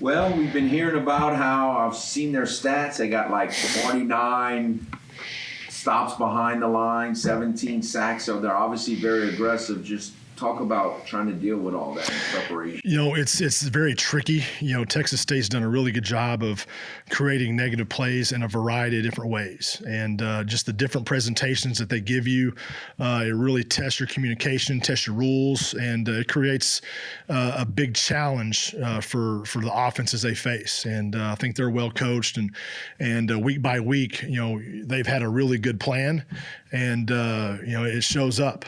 Well, we've been hearing about how I've seen their stats. They got like 49 stops behind the line, 17 sacks. So they're obviously very aggressive. Just talk about trying to deal with all that in preparation. It's very tricky. Texas State's done a really good job of creating negative plays in a variety of different ways. And just the different presentations that they give you, it really tests your communication, tests your rules, and it creates a big challenge for the offenses they face. And I think they're well coached, and week by week, they've had a really good plan, and it shows up.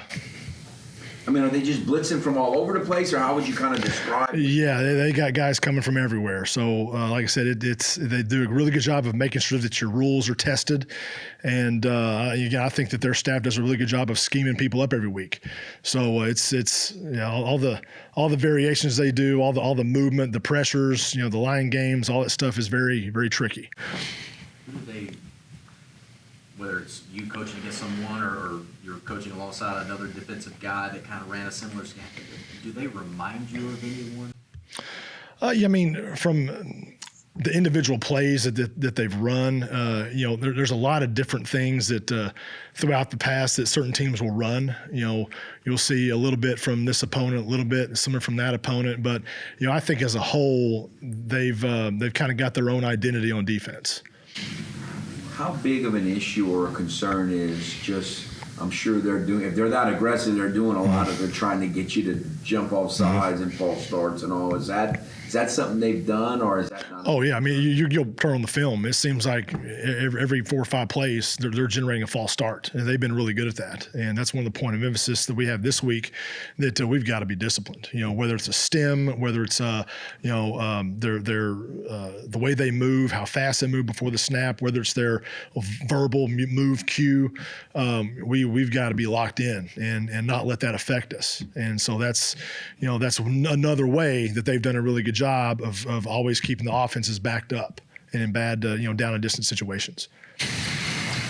I mean, are they just blitzing from all over the place, or how would you kind of describe it? Yeah, they got guys coming from everywhere. So, like I said, they do a really good job of making sure that your rules are tested. And I think that their staff does a really good job of scheming people up every week. So it's all the variations they do, all the movement, the pressures, the line games, all that stuff is very, very tricky. Who do they, whether it's you coaching against someone or you're coaching alongside another defensive guy that kind of ran a similar scheme, do they remind you of anyone? From the individual plays that they've run, there's a lot of different things that throughout the past that certain teams will run. You'll see a little bit from this opponent, a little bit similar from that opponent, but I think as a whole they've kind of got their own identity on defense. How big of an issue or a concern is just, I'm sure they're doing, if they're that aggressive, they're doing a lot of, they're trying to get you to jump off sides and false starts and all. Is that something they've done, or is that not? Oh, yeah. I mean, you'll turn on the film. It seems like every 4 or 5 plays, they're generating a false start. And they've been really good at that. And that's one of the point of emphasis that we have this week, that we've got to be disciplined. Whether it's a stem, whether it's the way they move, how fast they move before the snap, whether it's their verbal move cue, we've got to be locked in and not let that affect us. And so that's another way that they've done a really good job of always keeping the offenses backed up and in bad, down and distance situations.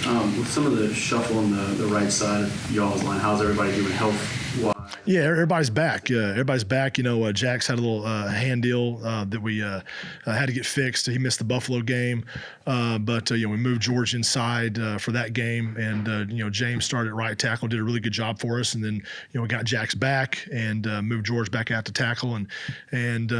With some of the shuffle on the right side of y'all's line, how's everybody doing health-wise? Yeah, everybody's back. Everybody's back. Jax had a little hand deal that we had to get fixed. He missed the Buffalo game, but we moved George inside for that game, and James started at right tackle, did a really good job for us, and then we got Jax back and moved George back out to tackle, and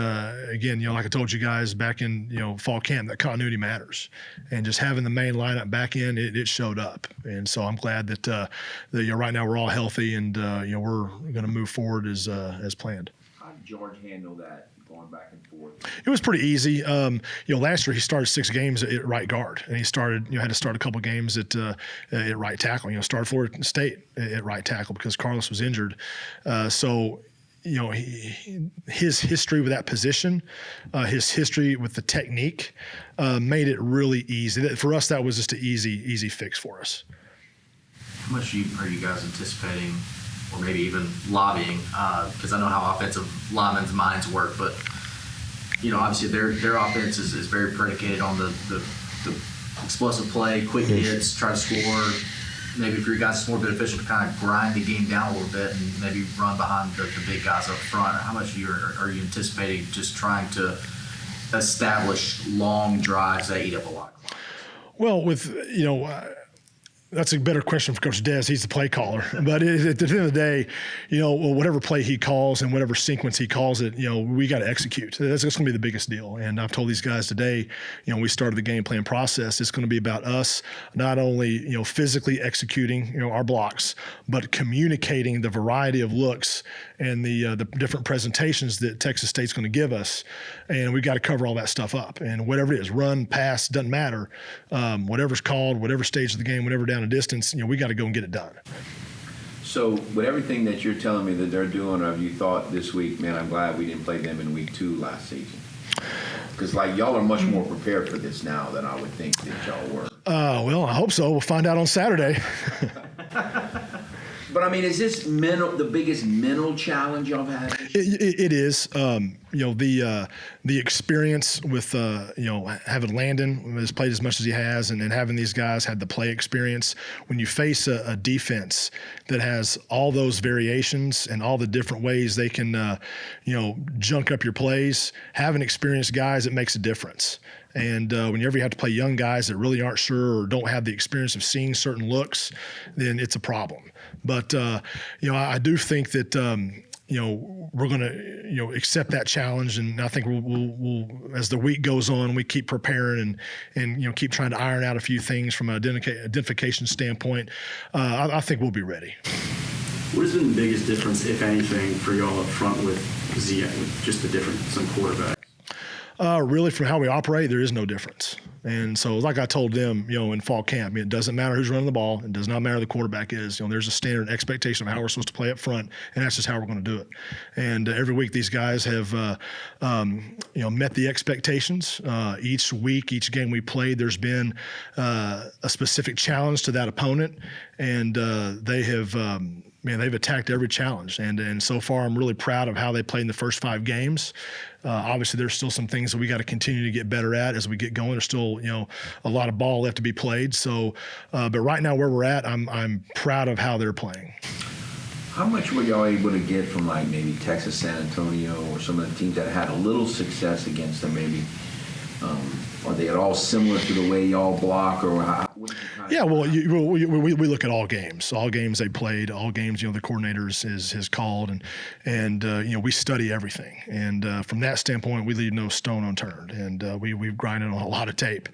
again, like I told you guys back in fall camp, that continuity matters, and just having the main lineup back in, it showed up, and so I'm glad that right now we're all healthy, and we're going to move forward as planned. How did George handle that, going back and forth? It was pretty easy. Last year he started 6 games at right guard, and he started, had to start a couple games at right tackle. Started Florida State at right tackle because Carlos was injured. His history with that position, his history with the technique, made it really easy. For us, that was just an easy fix for us. How much are you guys anticipating, or maybe even lobbying? Because I know how offensive linemen's minds work, but obviously their offense is very predicated on the explosive play, quick hits, try to score. Maybe for you guys, it's more beneficial to kind of grind the game down a little bit and maybe run behind the big guys up front. How much are you anticipating just trying to establish long drives that eat up a lot of clock? Well, that's a better question for Coach Dez. He's the play caller. But at the end of the day, whatever play he calls and whatever sequence he calls it, we got to execute. That's going to be the biggest deal. And I've told these guys today, we started the game plan process. It's going to be about us not only, physically executing, our blocks, but communicating the variety of looks and the different presentations that Texas State's going to give us. And we've got to cover all that stuff up. And whatever it is, run, pass, doesn't matter. Whatever's called, whatever stage of the game, whatever down a distance, we got to go and get it done. So with everything that you're telling me that they're doing, or have you thought this week, man, I'm glad we didn't play them in week 2 last season? Because y'all are much more prepared for this now than I would think that y'all were. Well, I hope so. We'll find out on Saturday. But I mean, is this the biggest mental challenge y'all have? It is. the experience with having Landon has played as much as he has, and having these guys had the play experience. When you face a defense that has all those variations and all the different ways they can junk up your plays, having experienced guys, it makes a difference. And whenever you have to play young guys that really aren't sure or don't have the experience of seeing certain looks, then it's a problem. But I do think that we're going to accept that challenge, and I think we'll as the week goes on, we keep preparing and keep trying to iron out a few things from an identification standpoint. I think we'll be ready. What has been the biggest difference, if anything, for y'all up front with just the difference in quarterback? Really, from how we operate, there is no difference. And so, like I told them, in fall camp, it doesn't matter who's running the ball. It does not matter who the quarterback is. There's a standard expectation of how we're supposed to play up front, and that's just how we're going to do it. And every week, these guys have, met the expectations. Each week, each game we played, there's been a specific challenge to that opponent, and they have. They've attacked every challenge, and so far I'm really proud of how they played in the first 5 games. Obviously, there's still some things that we got to continue to get better at as we get going. There's still, a lot of ball left to be played. So, but right now where we're at, I'm proud of how they're playing. How much were y'all able to get from like maybe Texas, San Antonio, or some of the teams that had a little success against them? Maybe are they at all similar to the way y'all block, or what did you kind of? Yeah, well, we look at all games they played, all games the coordinator has called, and we study everything, and from that standpoint, we leave no stone unturned, and we've grinded on a lot of tape,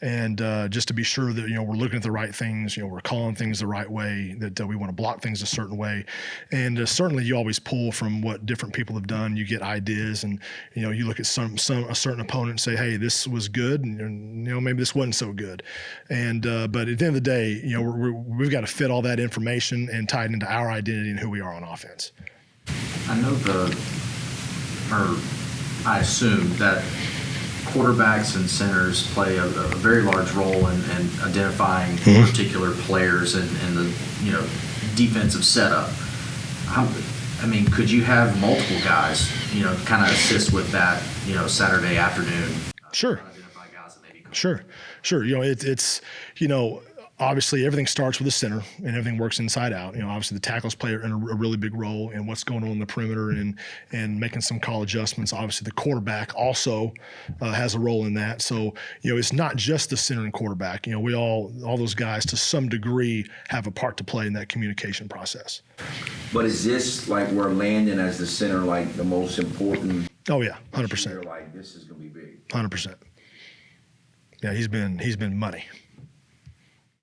and just to be sure that we're looking at the right things, we're calling things the right way, that we want to block things a certain way, and certainly you always pull from what different people have done. You get ideas, and you look at a certain opponent and say, hey, this was good, and maybe this wasn't so good, and but at the end of the day, we've got to fit all that information and tie it into our identity and who we are on offense. I know I assume that quarterbacks and centers play a very large role in identifying particular players and the defensive setup. Could you have multiple guys kind of assist with that Saturday afternoon? Sure. Identify guys that maybe Sure. It's obviously everything starts with the center and everything works inside out. Obviously the tackles play a really big role in what's going on in the perimeter and making some call adjustments. Obviously the quarterback also has a role in that. So, it's not just the center and quarterback. We all those guys to some degree have a part to play in that communication process. But is this like where Landon as the center, like the most important? Oh yeah, 100%. Like this is going to be big. 100%. Yeah, he's been money.